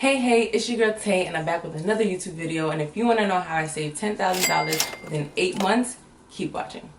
Hey, it's your girl Tay, and I'm back with another YouTube video. And if you want to know how I saved $10,000 within 8 months, keep watching.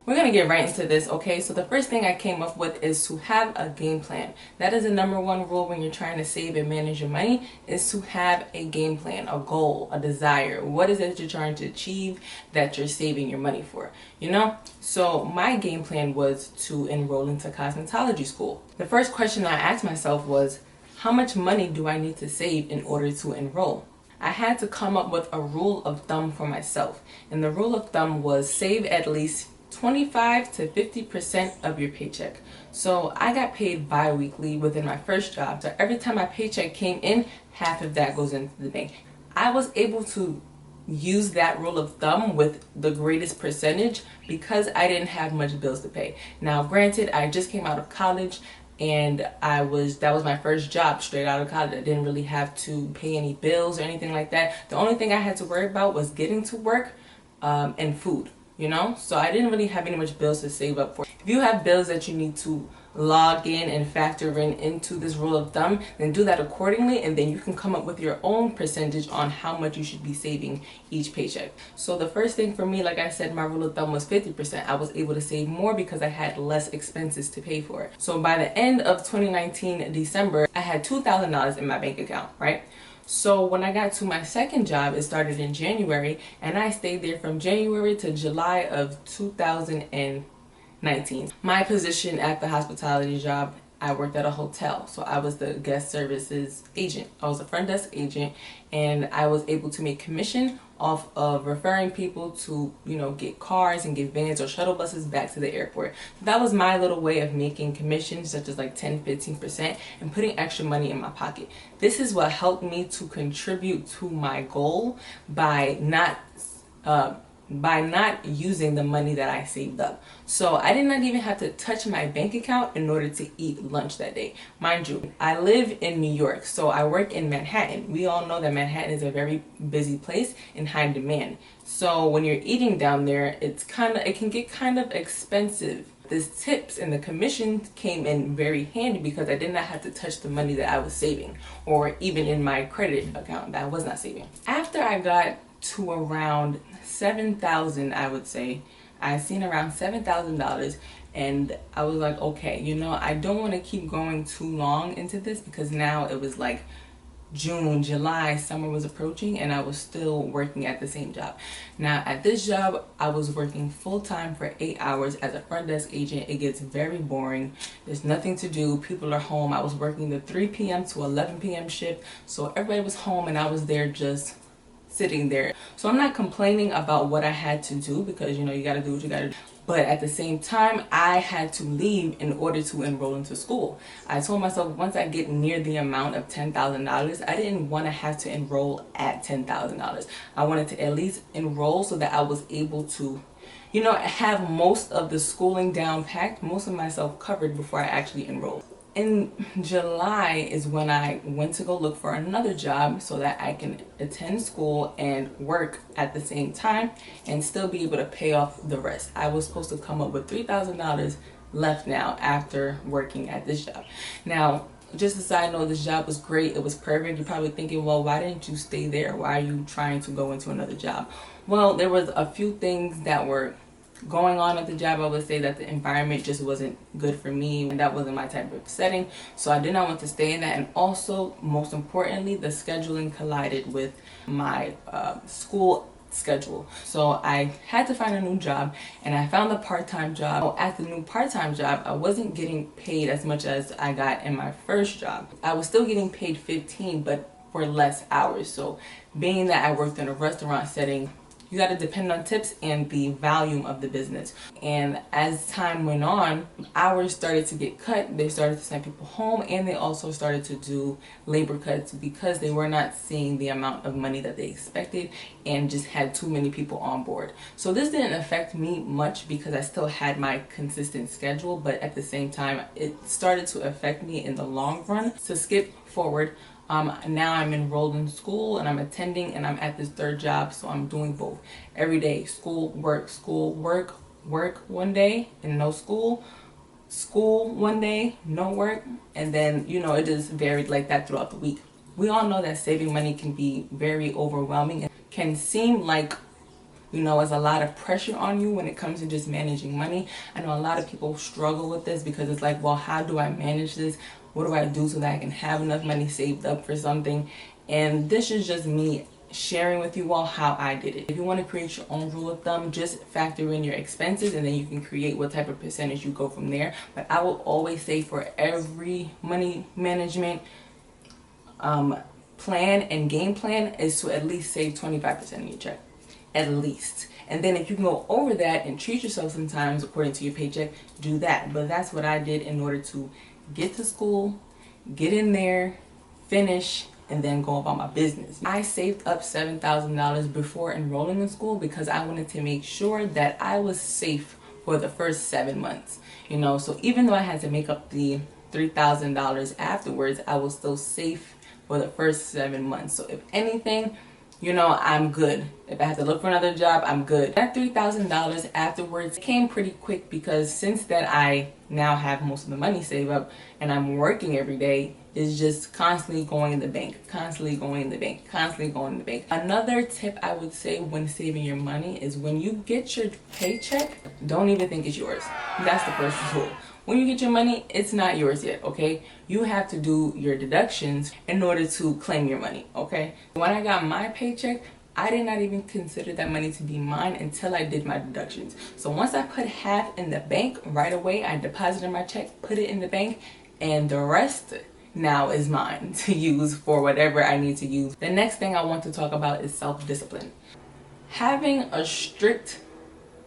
We're gonna get right into this, okay? So the first thing I came up with is to have a game plan. That is the number one rule when you're trying to save and manage your money, is to have a game plan, a goal, a desire. What is it that you're trying to achieve that you're saving your money for, you know? So my game plan was to enroll into cosmetology school. The first question I asked myself was, how much money do I need to save in order to enroll? I had to come up with a rule of thumb for myself. And the rule of thumb was save at least 25 to 50% of your paycheck. So I got paid bi-weekly within my first job. So every time my paycheck came in, half of that goes into the bank. I was able to use that rule of thumb with the greatest percentage because I didn't have much bills to pay. Now, granted, I just came out of college and that was my first job straight out of college. I didn't really have to pay any bills or anything like that. The only thing I had to worry about was getting to work and food. You know, so I didn't really have any much bills to save up for. If you have bills that you need to log in and factor in into this rule of thumb, then do that accordingly, and then you can come up with your own percentage on how much you should be saving each paycheck. So the first thing for me, like I said, my rule of thumb was 50%. I was able to save more because I had less expenses to pay for it. So by the end of 2019 December, I had $2,000 in my bank account, right? So when I got to my second job, it started in January, and I stayed there from January to July of 2019. My position at the hospitality job, I worked at a hotel, so I was the guest services agent. I was a front desk agent, and I was able to make commission off of referring people to, you know, get cars and get vans or shuttle buses back to the airport. That was my little way of making commissions, such as like 10-15%, and putting extra money in my pocket. This is what helped me to contribute to my goal by not using the money that I saved up. So I did not even have to touch my bank account in order to eat lunch that day. Mind you, I live in New York, so I work in Manhattan. We all know that Manhattan is a very busy place in high demand. So when you're eating down there, it can get kind of expensive. The tips and the commission came in very handy because I did not have to touch the money that I was saving, or even in my credit account that I was not saving. After I got to around 7,000, I would say, I seen around $7,000, and I was like, okay, you know, I don't want to keep going too long into this because now it was like June, July, summer was approaching, and I was still working at the same job. Now at this job, I was working full-time for 8 hours as a front desk agent. It gets very boring. There's nothing to do. People are home. I was working the 3 p.m. to 11 p.m. shift, so everybody was home and I was there just sitting there. So I'm not complaining about what I had to do because, you know, you got to do what you got to do. But at the same time, I had to leave in order to enroll into school. I told myself once I get near the amount of $10,000, I didn't want to have to enroll at $10,000. I wanted to at least enroll so that I was able to, you know, have most of the schooling down packed, most of myself covered before I actually enrolled. In July is when I went to go look for another job so that I can attend school and work at the same time and still be able to pay off the rest. I was supposed to come up with $3,000 left now after working at this job. Now, just a side note, this job was great. It was perfect. You're probably thinking, well, why didn't you stay there? Why are you trying to go into another job? Well, there was a few things that were going on at the job. I would say that the environment just wasn't good for me, and that wasn't my type of setting, so I did not want to stay in that. And also, most importantly, the scheduling collided with my school schedule, so I had to find a new job, and I found a part-time job. At the new part-time job, I wasn't getting paid as much as I got in my first job. I was still getting paid 15, but for less hours. So being that I worked in a restaurant setting, You got to depend on tips and the volume of the business. And as time went on, hours started to get cut. They started to send people home, and they also started to do labor cuts because they were not seeing the amount of money that they expected and just had too many people on board. So this didn't affect me much because I still had my consistent schedule, but at the same time, it started to affect me in the long run. To skip forward, now I'm enrolled in school and I'm attending, and I'm at this third job, so I'm doing both every day. School, work, work one day and no school, school one day, no work, and then, you know, it just varied like that throughout the week. We all know that saving money can be very overwhelming and can seem like, you know, it's a lot of pressure on you when it comes to just managing money. I know a lot of people struggle with this because it's like, well, how do I manage this? What do I do so that I can have enough money saved up for something? And this is just me sharing with you all how I did it. If you want to create your own rule of thumb, just factor in your expenses and then you can create what type of percentage you go from there. But I will always say for every money management plan and game plan is to at least save 25% of your check. At least. And then if you can go over that and treat yourself sometimes according to your paycheck, do that. But that's what I did in order to get to school, get in there, finish, and then go about my business. I saved up $7,000 before enrolling in school because I wanted to make sure that I was safe for the first 7 months. You know, so even though I had to make up the $3,000 afterwards, I was still safe for the first 7 months. So if anything, you know, I'm good. If I have to look for another job, I'm good. That $3,000 afterwards came pretty quick because since that I now have most of the money saved up and I'm working every day, it's just constantly going in the bank, constantly going in the bank, constantly going in the bank. Another tip I would say when saving your money is when you get your paycheck, don't even think it's yours. That's the first rule. When you get your money, it's not yours yet, okay? You have to do your deductions in order to claim your money, okay? When I got my paycheck, I did not even consider that money to be mine until I did my deductions. So once I put half in the bank, right away, I deposited my check, put it in the bank, and the rest now is mine to use for whatever I need to use. The next thing I want to talk about is self-discipline. Having a strict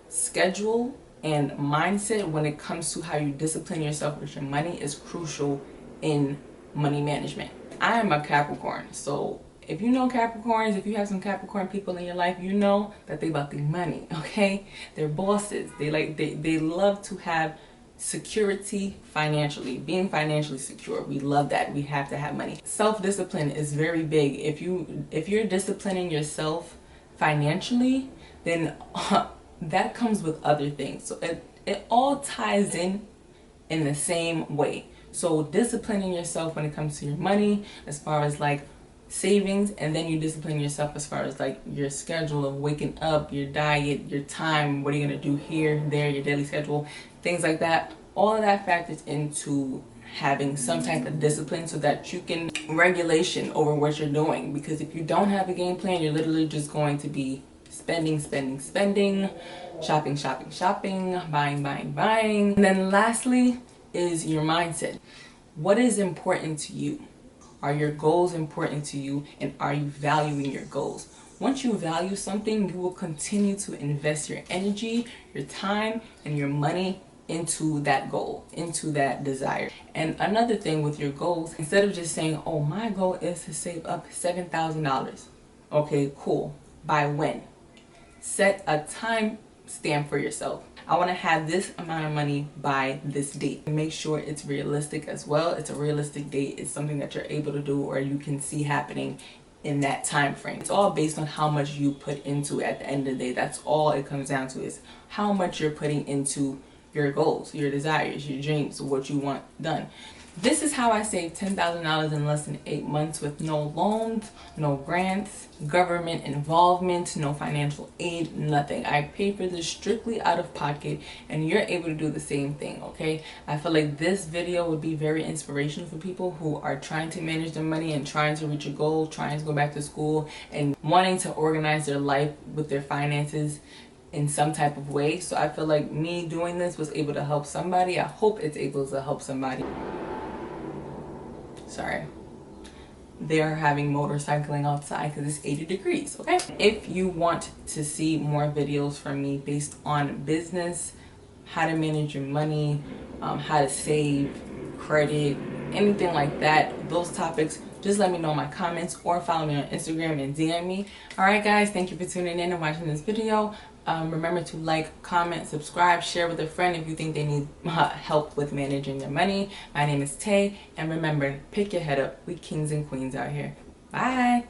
schedule and mindset when it comes to how you discipline yourself with your money is crucial in money management. I am a Capricorn, so if you know Capricorns, if you have some Capricorn people in your life, you know that they about the money, okay? They're bosses. They love to have security financially, being financially secure. We love that. We have to have money. Self-discipline is very big. If you're disciplining yourself financially, then that comes with other things. So it all ties in the same way. So disciplining yourself when it comes to your money, as far as like savings, and then you discipline yourself as far as like your schedule of waking up, your diet, your time, what are you going to do here, there, your daily schedule, things like that. All of that factors into having some type of discipline so that you can regulation over what you're doing. Because if you don't have a game plan, you're literally just going to be spending, shopping, buying. And then lastly is your mindset. What is important to you? Are your goals important to you, and are you valuing your goals? Once you value something, you will continue to invest your energy, your time, and your money into that goal, into that desire. And another thing with your goals, instead of just saying, oh, my goal is to save up $7,000. Okay, cool. By when? Set a time stamp for yourself. I want to have this amount of money by this date. Make sure it's realistic as well. It's a realistic date. It's something that you're able to do or you can see happening in that time frame. It's all based on how much you put into it at the end of the day. That's all it comes down to, is how much you're putting into your goals, your desires, your dreams, what you want done. This is how I saved $10,000 in less than 8 months with no loans, no grants, government involvement, no financial aid, nothing. I paid for this strictly out of pocket, and you're able to do the same thing, okay? I feel like this video would be very inspirational for people who are trying to manage their money and trying to reach a goal, trying to go back to school, and wanting to organize their life with their finances in some type of way. So I feel like me doing this was able to help somebody. I hope it's able to help somebody. Sorry. they're having motorcycling outside because it's 80 degrees, okay? If you want to see more videos from me based on business, how to manage your money, how to save, credit, anything like that, those topics, just let me know in my comments or follow me on Instagram and DM me. Alright guys, thank you for tuning in and watching this video. Remember to like, comment, subscribe, share with a friend if you think they need help with managing their money. My name is Tay, and remember, pick your head up. We kings and queens out here. Bye!